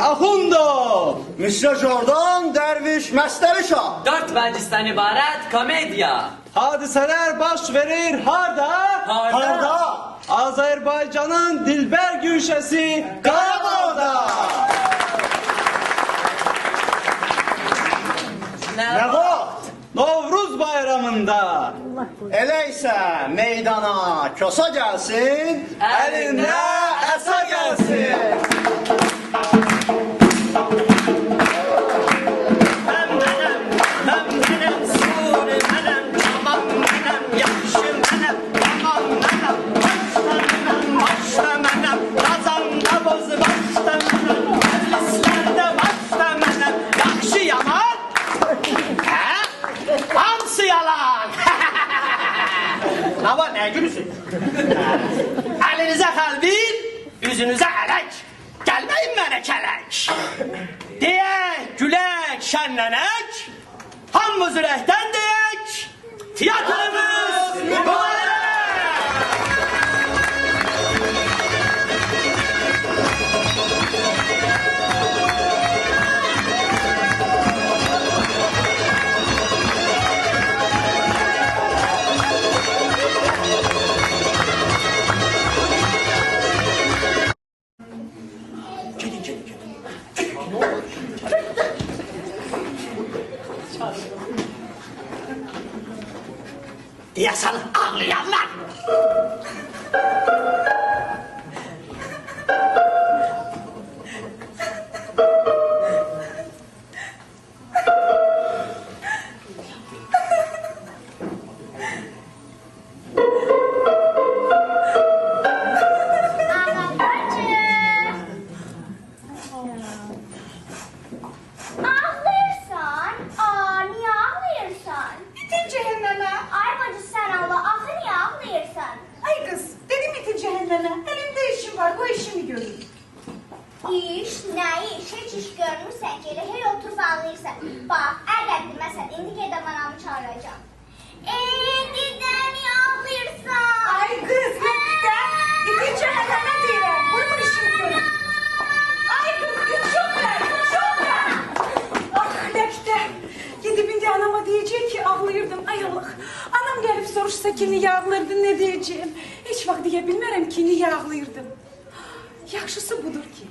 Ahundo. Mr. Jordan, Derviş, Məstəri Şah. 4 məclisdən ibarət komediya. Hadiseler baş verir harda? Harda? Azerbaycan'ın Dilber Gülşesi Qarabağ'da. Nə vaxt? Novruz bayramında. Elə isə meydana kosa gəlsin, əlində əsa gəlsin. Ne var, ne gülüsün? Elinize kalbin, yüzünüze elek. Gelmeyin bana kelek. Diyek, gülek, şenlenek. Hamımız yürekten diyek. Tiyatromuz mübarek. Diyesen ağlayanlar. Yaxşısı budur ki,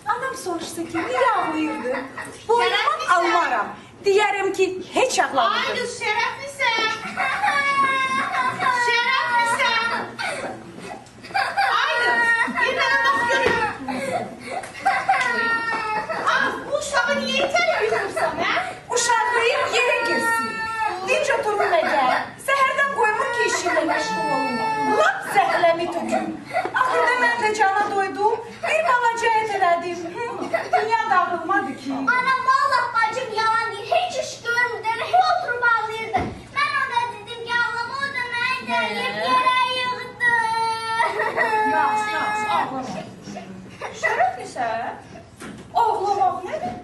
anam soruşsa ki, niye ağlayırdı? Boynuma almaram. Diyərəm ki, heç ağlamırdım. Ay kız şereflisin. Şereflisin. Ay kız, bir tane bak görün. Bu uşağı niye iteliyorsun ha? Uşaqlayım yerə girsin. Dinc oturum evə. Səhərdən qoymur ki, işimlə məşğul olun. Lap zəhləmi töküm. Axırda mən də cana doydum. Bir balaca et elədim. Dünya dağılmadı ki. Anam vallahi bacım yalan değil. Hiç iş görmürdü. Hep oturup ağlıyordu. Ben ona dedim ki ağlama o da beni deyip yere yığdı. Yaxşı, ağlama. Şərəflisən? Ağlamaq nədir?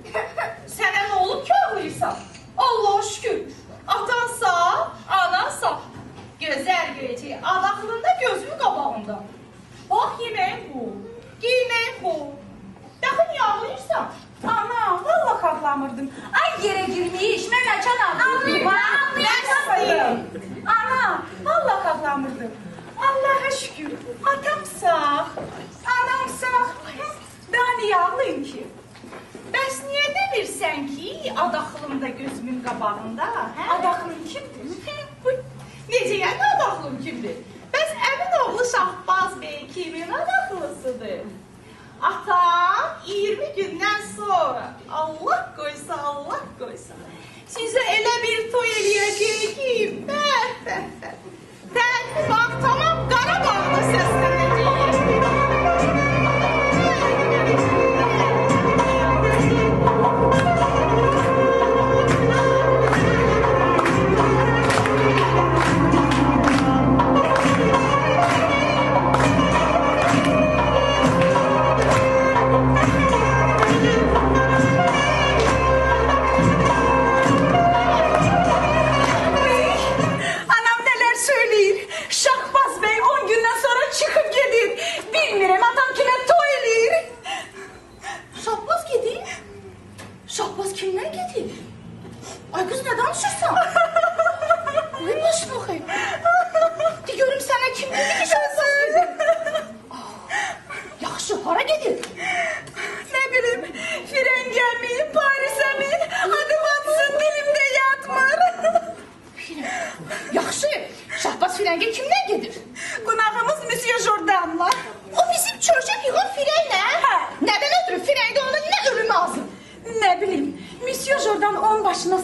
Sənə nə olub ki ağlayırsan? Allah'a şükür. Atan sağ, anan sağ. Gözəl görəcək. Adaqlında gözümün qabağında. Bax yeməyin bu. Giyməyin bu. Daxı niyə ağlayırsan? Ana, vallahi ağlamırdım. Ay yerə girmiş, mən açan ağlayırdım. Ağlayırdım. Ana, vallahi ağlamırdım. Allah'a şükür. Atam sağ, anam sağ. Daha niyə ağlayım ki? Bəs niyə demirsən ki, adaxlımda gözümün qabağında? Adaxlım kimdir? Necə yəni adaxlım kimdir? Bəs əmin oğlu Şahbaz bəy kimin adaxlısıdır? Atam 20 gündən sonra, Allah qoysa, Allah qoysa, sizə elə bir toy eləyəcək ki, bəh. Bax, tamam Qarabağda səslənəcək. Anam neler söyleyir.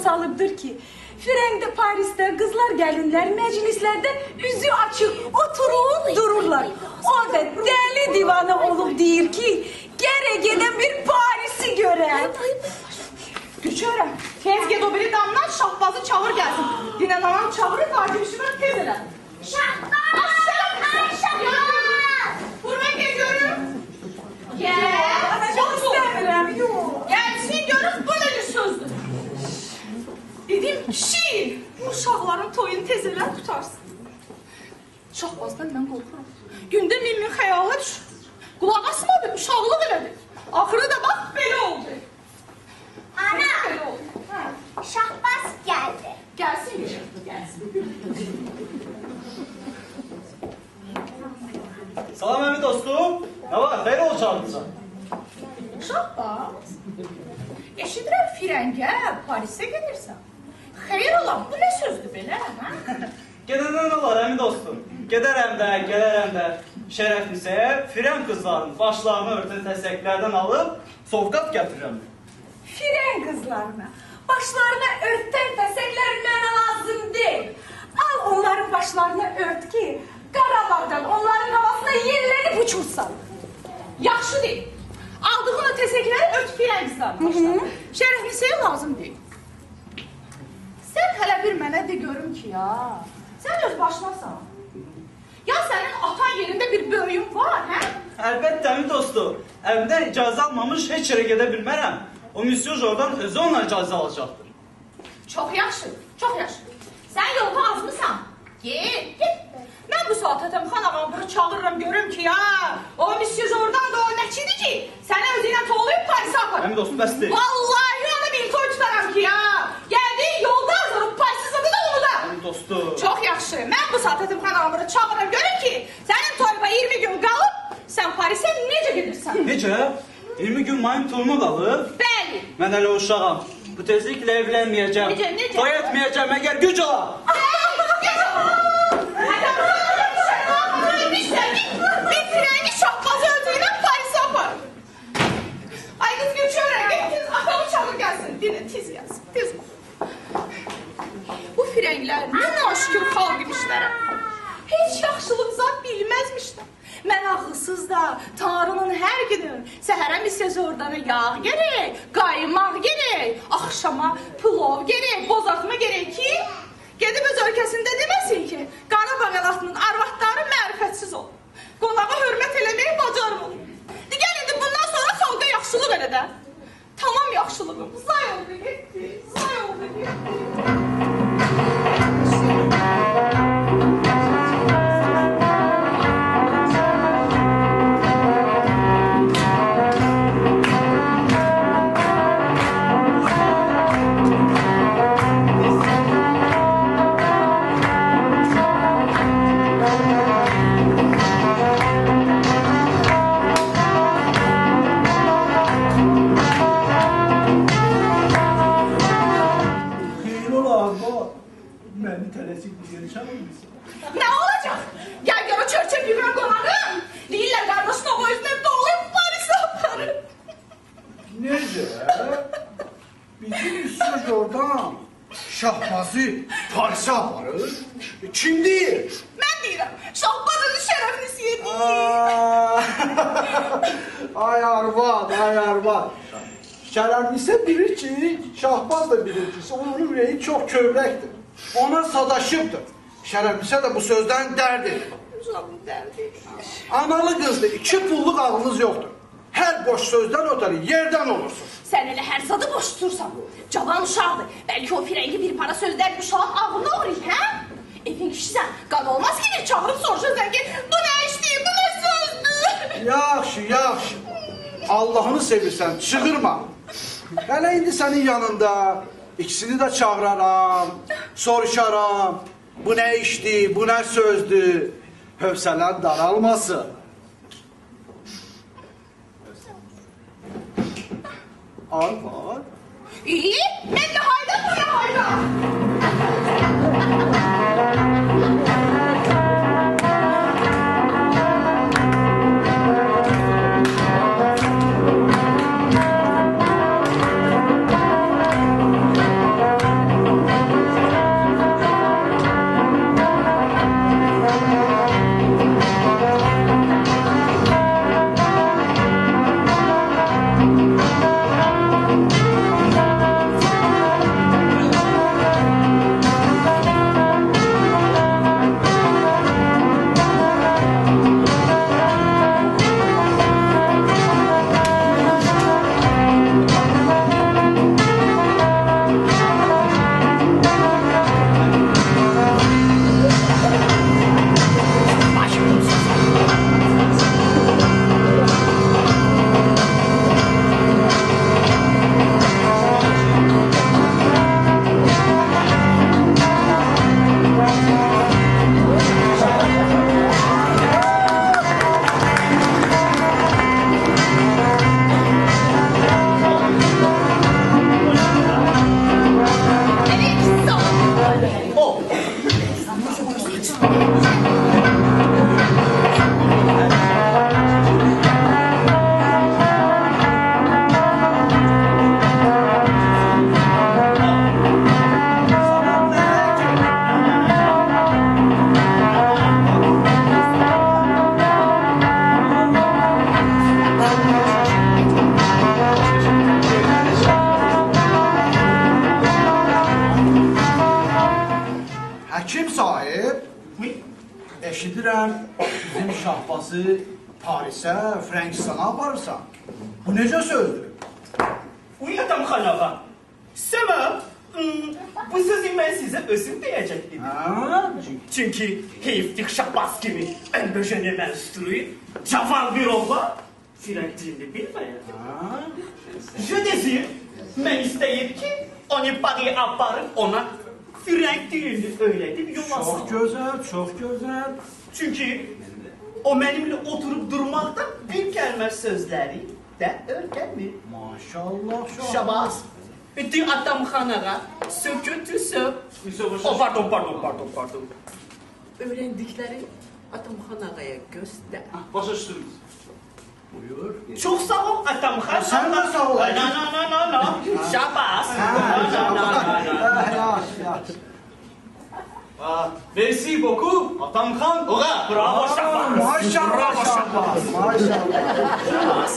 salıbdır ki, Freng'de Paris'te kızlar gelinler meclislerde yüzü açık oturup dururlar. O da deli divane olup deyir ki, gerek giden bir Paris'i gören. Güçörəm, tez ged o biri damdan Şahbazı çağır gelsin. Dinen anam çağırır, kardeşime tez elə. Şahbaz! Ay Şahbaz! Buraya geliyorum. Gel. Çok istemiyorum. Gelsin görüp böyle bir sözdür. Dedim ki, uşaqların toyunu tez elə tutarsın. Şahbazdan mən qorxuram. Gündə min xəyala düşür. Qulaq asmadı, uşaqlıq elədi. Axırı da bax, belə oldu. Ana! Belə oldu. Şahbaz geldi. Gelsin, gelsin. Salam əmi dostum. Ne var? Xeyir olacağınıza. Şahbaz, eşidirəm Firəngə, Parisə gedirsən. Xeyr ola, bu nə sözdür belə, hə? Gedəndən olar əmi dostum. Gedərəm də, gələrəm də. Şərəflisəyə Firən qızlarının başlarını örtən təsəklərdən alıb sovqat gətirirəm. Firən qızlarına, başlarına örtən təsəklər mənə lazım deyil. Al onların başlarına ört ki, Qarabağdan onların havasına yellenib uçursan. Yaxşı deyil. Aldığın o təsəkləri ört Firən qızlarına başlarına. Şərəflisəyə lazım deyil. Sən hələ bir mənə de görüm ki ya, sən öz başınasan. Ya sənin atan yerində bir böyüyün var, hə? Əlbəttə əmi dostum. Əmdən icazə almamış heç yerə gedə bilmərəm. O Monsieur Jordan özü ona icazə alacaqdır. Çox yaxşı, çox yaxşı. Sən yolda azmısan? Get, get. Mən bu saat Hətəmxan ağamları çağırıram görüm ki ya, o Monsieur Jordan da o nəçidir ki, səni özü ilə toğlayıb Parisə aparır. Əmi dostum bəs deyil. Vallahi ona bir toy tutaram ki ya. Gəldiyi yolda azalıb Paris'e da onu da. Əmi dostum. Çox yaxşı. Mən bu saat Hətəmxan ağamları çağırıram görüm ki, sənin toyuna 20 gün qalıb, sən Paris'e necə gedirsən? Necə? 20 gün mayım tulma qalıb. Bəli. Mən hələ uşağam. Bu tezliklə evlənməyəcəm. Necə? Toy etməyəcəm əgər güc ola. Bir freni Şahbazı öldüğüyle Paris'e apar. Ay kız göçüyorlar, gel atamı çağır gelsin. Dine tiz gelsin, tiz. Bu frenler ne naşkür xalq imişlərə. Heç yaxşılıq zat bilməzmişlər. Mən ağılsız da Tanrının hər günü səhərə misez ordana yağ gerek, qaymaq gerek, axşama plov gerek, bozatma gerek ki, gedib öz ölkəsində deməsin ki, Qarabağ əlatının arvadları mərifətsiz olur. Qonağa hörmət eləməyi bacarmır. Digər indi bundan sonra xalqa yaxşılıq elə də. Tamam yaxşılığım, zay oldu getdi, zay oldu getdi. Məni tələsik bir yeri çağırmışsın. Nə olacaq? Gəl görə çörçə güvən qonağım. Deyirlər qardaşın o boyuzunu doğulayıb Paris'e aparır. Necə? Bizim Monsieur Jordan Şahbazı Parisə aparır. Kim deyir? Mən deyirəm, Şahbazın şərəflisi deyir. Ay arvad, ay arvad. Şərəflisə bilir ki, Şahbaz da bilir ki, onun ürəyi çox kövrəkdir. Ona sadaşıbdır. Şərəflisə də bu sözdən dərd edir. Uşağım dərdi. Analı qızdır, 2 pulluq ağlınız yoxdur. Hər boş sözdən ötəri yerdən olursun. Sən elə hər zadı boş tutursan. Cavan uşaqdır. Bəlkə o firəngi bir para sözlər uşağın ağlına uğrayır, hə? Evin kişisən, qan olmaz ki bir çağırıb soruşursan ki, bu nə işdir, bu nə sözdür? Yaxşı, yaxşı. Allahını sevirsən, çığırma. Hələ indi sənin yanında ikisini də çağıraram, soruşaram. Bu nə işdir, bu nə sözdür? Hövsələn daralmasın. Arvad. İyi, mən də hayda, bu nə hayda? Şahbazı Parisə, Frankistana aparırsan. Bu necə sözdür? Uy Atamxan ağa. Səmə, bu sözü mən sizə özüm deyəcəkdim. Ha? Çünki heyiflik Şahbaz kimi əlbəşəni mənsturi, cavan bir oğlan Frank dilini bilməyər. Ha? Je désir, mən istəyir ki, onu Paris'e aparıb ona Frank dilini öyrədib Çox yolasın. gözəl, çox gözəl. Çünki o mənimlə oturub durmaqda bir kəlmə sözləri də öyrənmir. Maşallah, Şahbaz, dis Atamxan ağa, ce que tu sais. Oh, pardon. Öğrendikleri Atamxan ağaya göster. Başa düşdünüz. Buyur. Çox sağ ol Atamxan. Sən də sağ ol. No. Şahbaz. Yaxşı. Merci beaucoup Atamxan ağa. Bravo Şahbaz. Maşallah, Şahbaz. Maşallah.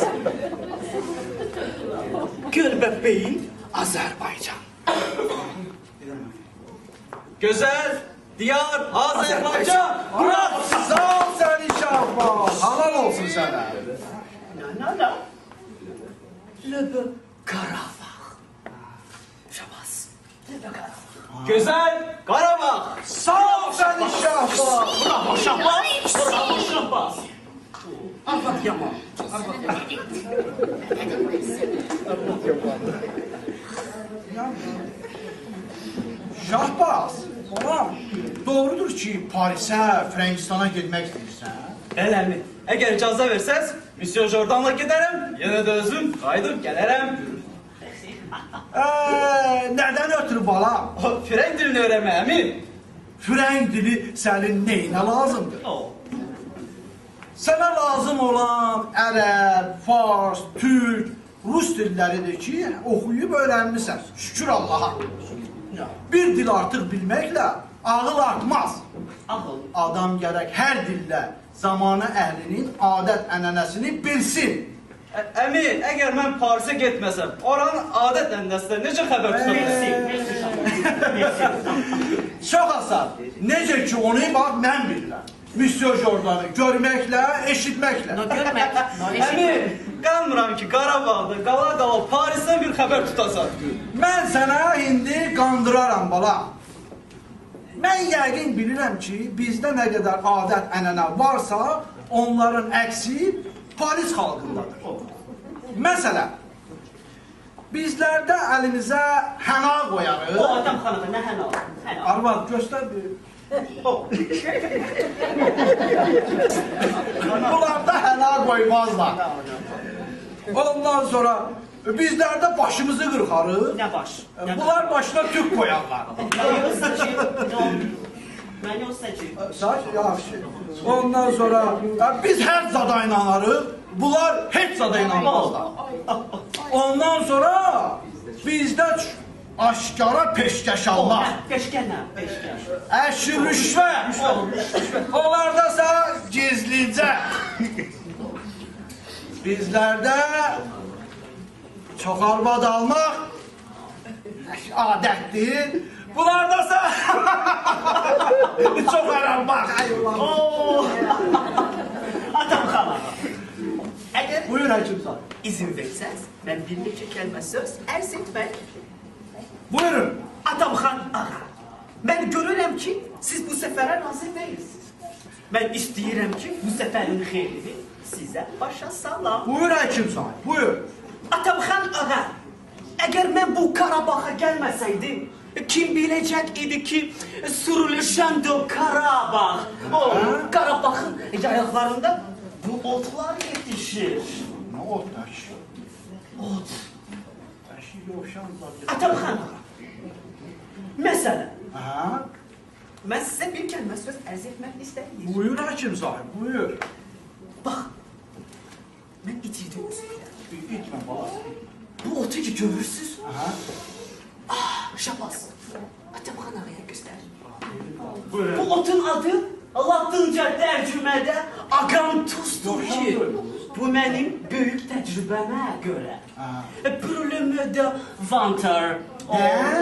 Gölbəbeyin Azərbaycan. Gözəl diyar Azərbaycan. Bravo. Sağ ol səni Şahbaz. Halal olsun sənə. No. Le Qarabağ. Şahbaz. Le Qarabağ. Gözəl Qarabağ. Sağ ol səni Şahbaz. Bravo Şahbaz. Bravo Şahbaz. Arvad yaman. Şahbaz, oğlum, doğrudur ki Parisə, Frankistana getmək istəyirsən? Eləmi? Əgər icazə versəz, Monsieur Jordanla gedərəm, yenə də özüm qayıdıb gələrəm. Nədən ötürü bala? O Frank dilini öyrənməyəmi? Frank dili sənin neyinə lazımdır? Sənə lazım olan ərəb, fars, türk, rus dilləridir ki, oxuyub öyrənmisən. Şükür Allaha. Bir dil artıq bilməklə ağıl artmaz. Ağıl. Adam gərək hər dillə zamanə əhlinin adət-ənənəsini bilsin. Əmi, əgər mən Parisə getməsəm, oranın adət ənənəsindən necə xəbər tuta bilsin? Çox asan. Necə ki onu bax mən bilirəm. Monsieur Jordan'ı görməklə, eşitməklə. Görmek. Əmi, qanmıram ki, Qarabağda qala-qala Parisdən bir xəbər tutasan. Mən sənə indi qandıraram bala. Mən yəqin bilirəm ki, bizdə nə qədər adət-ənənə varsa, onların əksi Paris xalqındadır. Məsələn, bizlərdə əlimizə həna qoyarıq. O Atamxan ağa, nə həna? Arvad, göstər bir. Bunlarda həna qoymazlar. Ondan sonra bizlərdə başımızı qırxarıq. Nə baş? Bunlar başına tük qoyarlar. Mən yox səki. Saç, yaxşı. Ondan sonra biz hər zada inanarıq, bunlar heç zada inanmazlar. Ondan sonra bizdə aşkara peşkəş almaz. Peşkən nə? Peşkən. Əşi rüşvət. Onlarda ise gizlicə. Bizlərdə çox arvad almaq adətdir. Bunlarda ise çox aranmaq. Atamxan ağa. Əgər Buyur həkim sağ. izin versəz, mən bir neçə kəlmə söz ərz etmək. Buyurun. Atamxan ağa, mən görürəm ki, siz bu səfərə razı deyilsiniz. Mən istəyirəm ki, bu səfərin xeyrini sizə başa salam. Buyur həkim sağ. Buyur. Atamxan ağa, əgər mən bu Qarabağa gəlməsəydim, kim biləcək idi ki, Suruluşan do Qarabağ, o Qarabağın yayaqlarında bu otlar yetişir. Nə ot daşı? Ot. Daşı yoxşan zaten. Atamxan ağa, məsələn, Aha. mən sizə bir kəlmə söz ərz etmək istəyirəm. Buyur həkim sahib, buyur. Bax, mən itirdim özümdə. İtmə bala. Bu otu ki görürsünüz, Aha. Şahbaz, Atamxan ağaya göstər. Bu otun adı Latınca tərcümədə Agantuzdur ki, bu mənim böyük təcrübəmə görə. Pour le mot de vanter.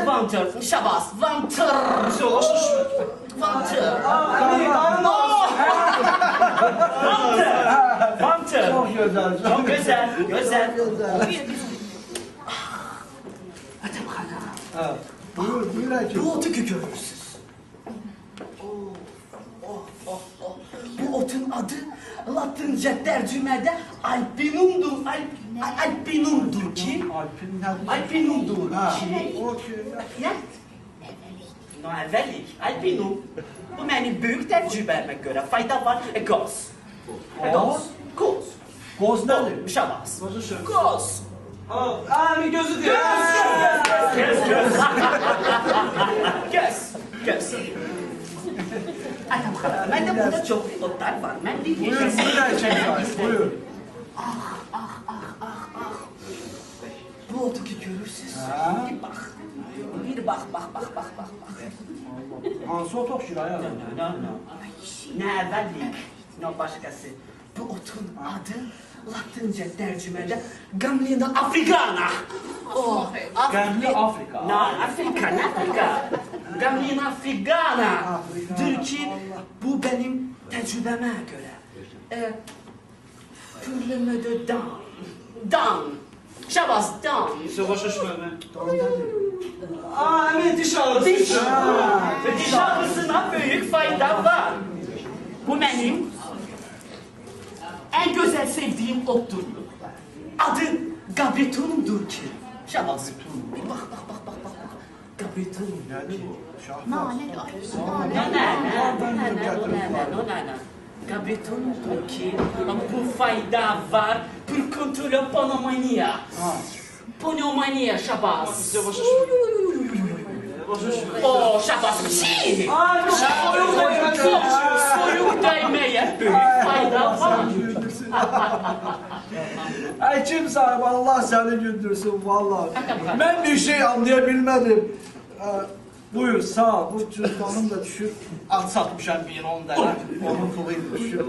Vanter, Şahbaz, vanter. Vanter. Bantı. Çok güzel. Çok güzel. Güzel. Atam xana, Ha, buyur Həkim. bu otu ki görürsünüz. Bu otun adı Latince tərcümədə Alpinumdur. Alpinumdur ki. Alpin nədir? Alpinumdur Ha, ki. o ki. Nə? No, əvvəllik, Alpinum. Bu mənim böyük təcrübəmə görə fayda var. Qoz. Qoz. Qoz. Qoz nədir? Şabas. Qozu Qoz. Əmi gözü deyir. Göz. Atam xana, Məndə burada çox otlar var. Mən Buyur, deyəcəm. buyur Həkim Sahib, buyur. bu otu ki görürsünüz. Ha? Bir bax. Bir bax. Hansı ot oxşur ay adam? Nə əvvəllik, nə başqası. Bu otun adı Latince tərcümədə Gamlina Africana. Oh, Qəmli Afrika. Na Afrika, nə Afrika? Gamlina Africana. Dır ki, bu benim tecrübeme göre. Pürlemede Dan. Şabas, dan. Başa düşmədin. Əmi diş ağrısı. Diş. Diş ağrısına büyük fayda var. Bu mənim en güzel sevdiğim ottur. Adı Gabritunumdur ki. Şabas. Bak. Gabritunum. Nədir bu? Şahbaz. Nə. Gabritunumdur ki, bu fayda var. Bir kontrol pneumonia. Pneumonia, Şabas. O Şabas. Soyuk değmeye büyük fayda var. Həkim Sahib, Allah səni güldürsün, vallahi. Mən bir şey anlayabilmədim. Buyur, sağ ol. Bu cüzdanım da düşür. At satmışam bir 10 dənə. Onun pulu indi düşür.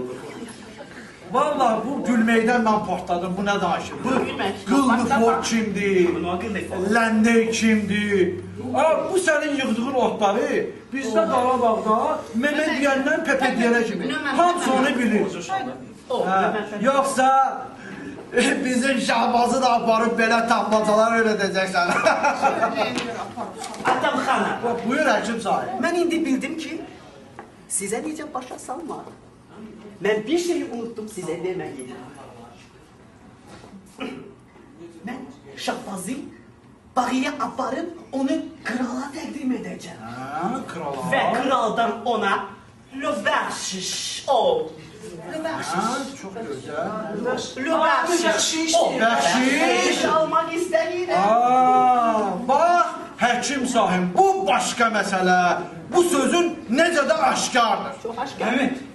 Vallahi bu gülməkdən mən partladım. Bu nə danışır? Bu Qılnıfor kimdir? Ləndey kimdir? Bu sənin yığdığın otları bizdə Qarabağda Mehmet deyəndən Pepe deyənə kimi. Hamısı onu bilir. Yoxsa bizim Şahbazı da aparıb belə tapmacalar öyrədəcəksən. Atam xana. Buyur Həkim Sahib. Mən indi bildim ki, sizə necə başa salmalı. Mən bir şeyi unuttum sizə deməyi. Mən Şahbazı bağıya aparıb onu krala təqdim edəcəm. Krala. Və kraldan ona lübəxşiş o. Çox gözəl. Lübəxşiş o. Bəxşiş. Almaq istəyirəm. Bax, Həkim Sahib, bu başqa məsələ. Bu sözün necə də aşkardır.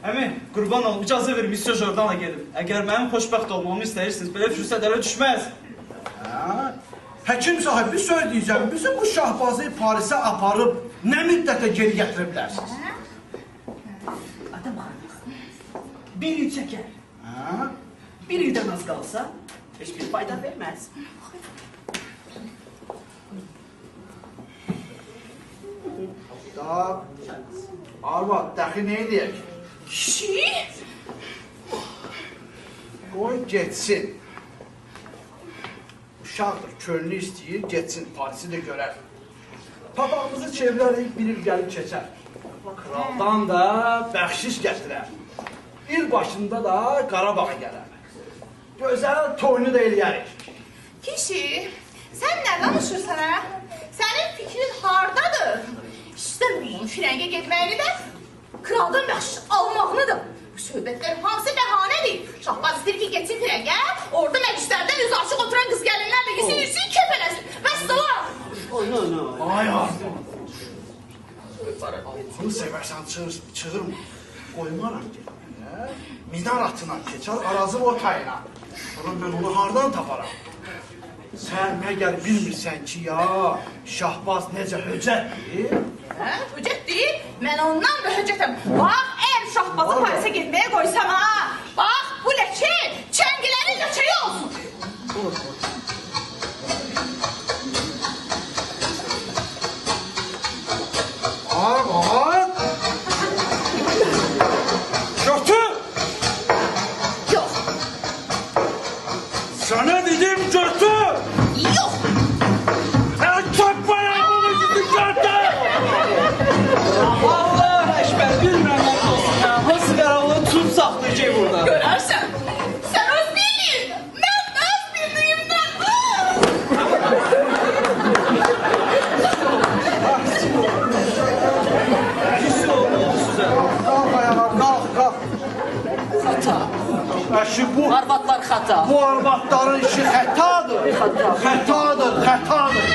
Əmi, qurban olum, icazə verin, Misyo Jordana gedim. Əgər mənim xoşbəxt olmamı istəyirsiniz, belə fürsət ələ düşməz. Həkim Sahib, bir söz deyəcəm. Bizim bu Şahbazı Parisə aparıb nə müddətə geri gətirə bilərsiniz? Adam xana, bir il çəkər. Bir ildən az qalsa, heç bir fayda verməz. Da, arvad, dəxi nə edəyək? Kişi? Qoy getsin. Uşaqdır, könlü istəyir, getsin, Parisi də görər. Papağımızı çevirərik, bir il gəlib keçər. Kraldan da bəxşiş gətirər. İl başında da Qarabağa gələr. Gözəl toyunu da eləyərik. Kişi, sen ne danışırsan ha? Senin fikrin hardadır? İstemiyorum firenge gitmeyini de, kraldan bəxşiş almağını da. Bu söhbətlər hamısı bəhanədir. Şahbaz istəyir ki, getsin firenge, orada məclislərdə yüz açıq oturan qız gəlinlərlə yesin, yüzsün, köpələsin. Vəssalam! Ay ardım. Allah'ını seversen çığırma. Qoymaram getməyə. Minar atına keçər, arazı o tayına. Sonra mən onu hardan taparam? Sən məgər bilmirsən ki, ya Şahbaz necə höcətdir? Hə, höcət deyil, mən ondan da höcətəm. Bax, əgər Şahbazı Parisə getməyə qoysam ha, bax, bu ləkə, çəngilərin ləkəyi olsun. Arvad! Götür! Sana dedim götür. Yox. Çok bayağı bunu gidin götür. Allah Ekber, bilmirəm nə olsun ya. Hansı qaravulu tut saxlayacaq burada. Görərsən. Sən öz bilirsən. Mən öz bildiyimdən. Pis oldu sizə. Kalk ayağa, kalk, kalk. Xata. Əşi bu, Arvadlar xata. bu arvadların işi xətadır. Xata. Xətadır, xətadır.